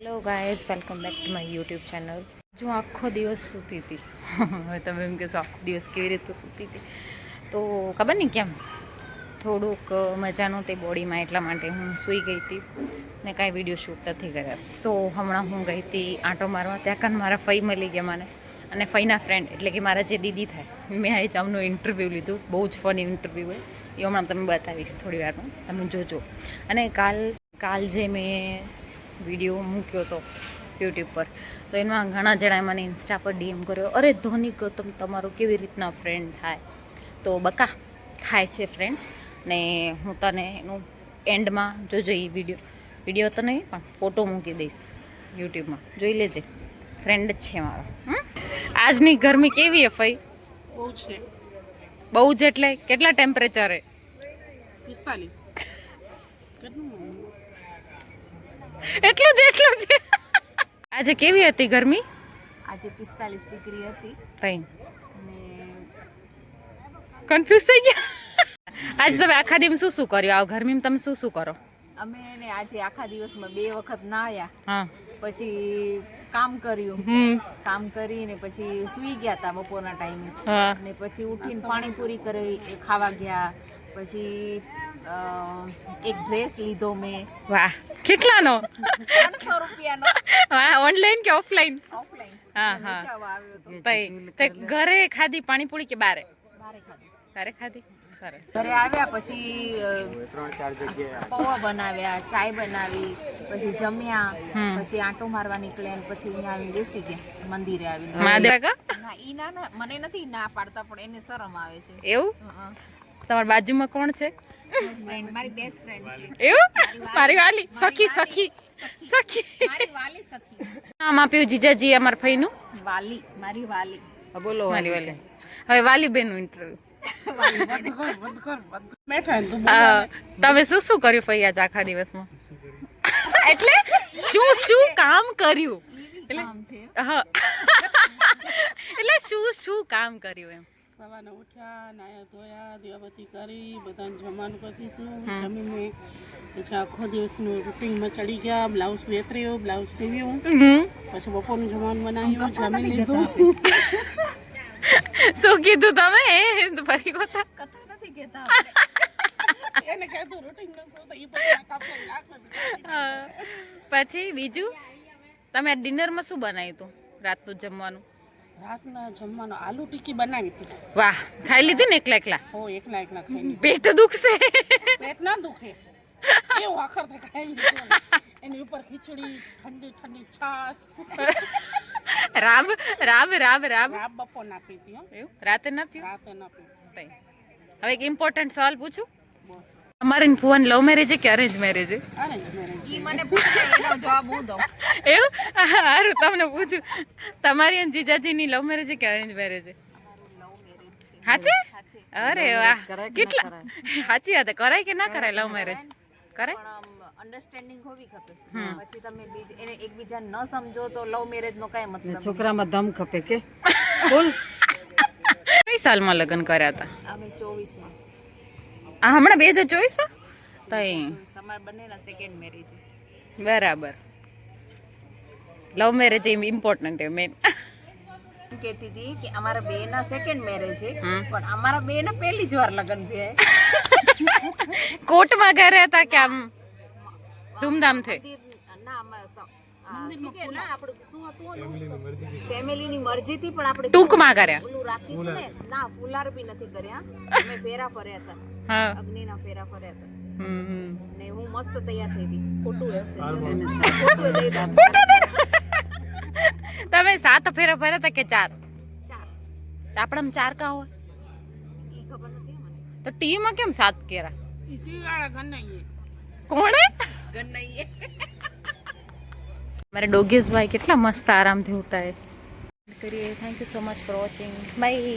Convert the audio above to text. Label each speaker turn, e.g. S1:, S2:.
S1: Hello guys, welcome back to my YouTube channel. જો આખો દિવસ સૂતી હતી. હવે તમે એમ કહેશો આખો દિવસ કેવી રીતે સૂતી હતી, તો ખબર નહીં કેમ થોડુંક મજા નહોતી બોડીમાં, એટલા માટે હું સૂઈ ગઈ હતી ને કાંઈ વિડીયો શૂટ નથી કર્યા. તો હમણાં હું ગઈ હતી આંટો મારવા. ત્યાં કાન મારા ફઈ મળી ગયા મને, અને ફઈના ફ્રેન્ડ એટલે કે મારા જે દીદી થાય, મેં આ જામનું ઇન્ટરવ્યૂ લીધું. બહુ જ ફની ઇન્ટરવ્યૂ હોય, એ હમણાં તમને બતાવીશ થોડી વારમાં, તમે જોજો. અને કાલ જે મેં વિડીયો મૂક્યો હતો યુટ્યુબ પર, તો એમાં ઘણા જણાએ મને ઇન્સ્ટા પર ડીએમ કર્યો, અરે ધોની ગૌતમ તમારો કેવી રીતના ફ્રેન્ડ થાય. તો બકા થાય છે ફ્રેન્ડ, ને હું તને એનું એન્ડમાં જોજો. એ વિડીયો તો નહીં પણ ફોટો મૂકી દઈશ યુટ્યુબમાં, જોઈ લેજે. ફ્રેન્ડ જ છે મારો. આજની ગરમી કેવી હે ફઈ?
S2: બહુ છે.
S1: બહુ જ એટલે કેટલા ટેમ્પરેચર હે?
S2: 45. કેટલું?
S1: એટલું જ. આજે કેવી હતી ગરમી?
S2: આજે 45 ડિગ્રી હતી.
S1: તઈ
S2: અને
S1: કન્ફ્યુઝ થઈ ગયા. આજે તમે આખા દિવસ શું કર્યું? આ ગરમીમાં તમે શું કરો?
S2: અમે ને આજે આખા દિવસમાં 2 વખત નાહ્યા,
S1: હા,
S2: પછી કામ કર્યું, કામ કરીને પછી સૂઈ ગયા હતા બપોરના ટાઈમે.
S1: હા,
S2: અને પછી ઉઠીને પાણીપુરી કરી ખાવા ગયા. પછી એક ડ્રેસ લીધો મેં.
S1: વાહ, કેટલાનો?
S2: 300 રૂપિયાનો.
S1: વાહ, ઓનલાઈન કે ઓફલાઈન?
S2: ઓફલાઈન.
S1: હા હા.
S2: વેચાવા આવ્યો હતો.
S1: તઈ તે ઘરે ખાધી પાણીપુરી કે બારે?
S2: બારે ખાધું.
S1: ઘરે ખાધી. સરસ.
S2: ઘરે આવ્યા પછી પૌવા બનાવ્યા, ચાય બનાવી, પછી જમ્યા, પછી આંટો મારવા નીકળ્યા, પછી અહીંયા આવીને બેસી ગયા મંદિરે આવીને.
S1: મહાદેવ કા?
S2: ના ઈ ના મને નથી ના પાડતા, પણ એને શરમ આવે છે.
S1: એવું? તમારી બાજુમાં કોણ છે?
S2: મારી બેસ્ટ ફ્રેન્ડ છે.
S1: એવું? મારી વાલી સખી.
S2: મારી વાલી સખી.
S1: નામ આપ્યું જીજાજી અમાર ફઈનું?
S2: વાલી, મારી વાલી.
S1: બોલો મારી વાલી. હવે વાલી બેન નું ઇન્ટરવ્યુ. તમે શું કર્યું ફઈ આજ આખા દિવસમાં? એટલે શું કામ કર્યું? હા, એટલે શું કામ કર્યું એમ?
S3: સવારે ઉઠ્યા, નાયા ધોયા, દીવાબત્તી કરી, બધાને જમવાનું કરી દીધું. જમીને પછી આખો દિવસનું રૂટીનમાં ચડી ગયા. બ્લાઉઝ વેતર્યો, બ્લાઉઝ સીવ્યું, પછી બપોરનું જમવાનું બનાવ્યું, જમી લીધું.
S1: શું કીધું તમે? ફરી ગોતા
S2: કથા નથી કહેતા.
S3: એને કહેતું રૂટીનનું શું તો એ પછી કાપડ નાખશે.
S1: પછી બીજું તમે ડિનરમાં શું બનાવ્યું હતું રાતનું જમવાનું?
S3: રાતના જમવાનું આલુ ટિક્કી બનાવી હતી.
S1: વાહ, ખાઈ લીધી ને એકલા?
S3: હો, એકલા ખાઈ લીધી.
S1: પેટ દુખશે?
S3: પેટ ના દુખે, એવું આખર ખાઈ લીધું. એની ઉપર ખીચડી, ઠંડી છાસ.
S1: રાબ
S3: બપોર ના પીતી.
S1: એવું રાતે ના પીવું?
S3: રાતે ના પીતી.
S1: હવે એક ઇમ્પોર્ટન્ટ સવાલ પૂછું.
S3: બોલ.
S1: અમારે ફુવાન લવ મેરેજ કે અરેન્જ મેરેજ?
S2: ઈ મને પૂછે એનો જવાબ હું દઉં.
S1: એવું? સારું, તમને પૂછું, તમારી અને જીજાજીની લવ મેરેજ કે અરેન્જ મેરેજ? સાચી? અરે વાહ, કેટલા સાચી વાત. કરાય કે ના કરાય લવ મેરેજ? કરાય.
S2: અન્ડરસ્ટેન્ડિંગ હોવી ખપે. પછી તમે એને એકબીજાને ન સમજો તો લવ મેરેજ નો કઈ મતલબ.
S4: છોકરામાં દમ ખપે કે બોલ.
S1: કઈ સાલમાં લગ્ન કર્યા હતા?
S2: અમે 24 માં.
S1: આ હમણાં 2024 માં? તઈ
S2: અમારા બંનેના સેકન્ડ મેરેજ.
S1: બરાબર. લવ મેરેજ ઇમ્પોર્ટન્ટ હે મેન.
S2: કહેતી હતી કે અમારા બે ના સેકન્ડ મેરેજ છે, પણ અમારા બે ના પહેલી જ વાર લગ્ન થયા.
S1: કોર્ટમાં કર્યા હતા કે આમ ધૂમધામ થી?
S2: ફેમિલીની મરજીથી, પણ આપણે
S1: ટૂંકમાં કર્યા.
S2: ઓલું રાખ્યું હતું ને, ના ફુલાર બી નથી કર્યા. અમે ફેરા ફર્યા હતા.
S1: હા,
S2: અગ્નિના ફેરા ફર્યા હતા.
S1: હમ.
S2: ને હું મસ્ત તૈયાર થઈ હતી. ખોટું હશે.
S1: તમે 7 ફેરા ફર્યા હતા કે 4?
S2: 4.
S1: આપણામાં 4 કા હોય?
S2: ઈ ખબર નથી મને.
S1: તો ટીમાં કેમ 7 કેરા?
S3: ઈ વાળા ઘર નહીં.
S1: કોણે?
S2: ગન નહીં.
S1: મારે ડોગીઝ ભાઈ કેટલા મસ્ત આરામથી હોતા હે. કરીએ. Thank you so much for watching. By.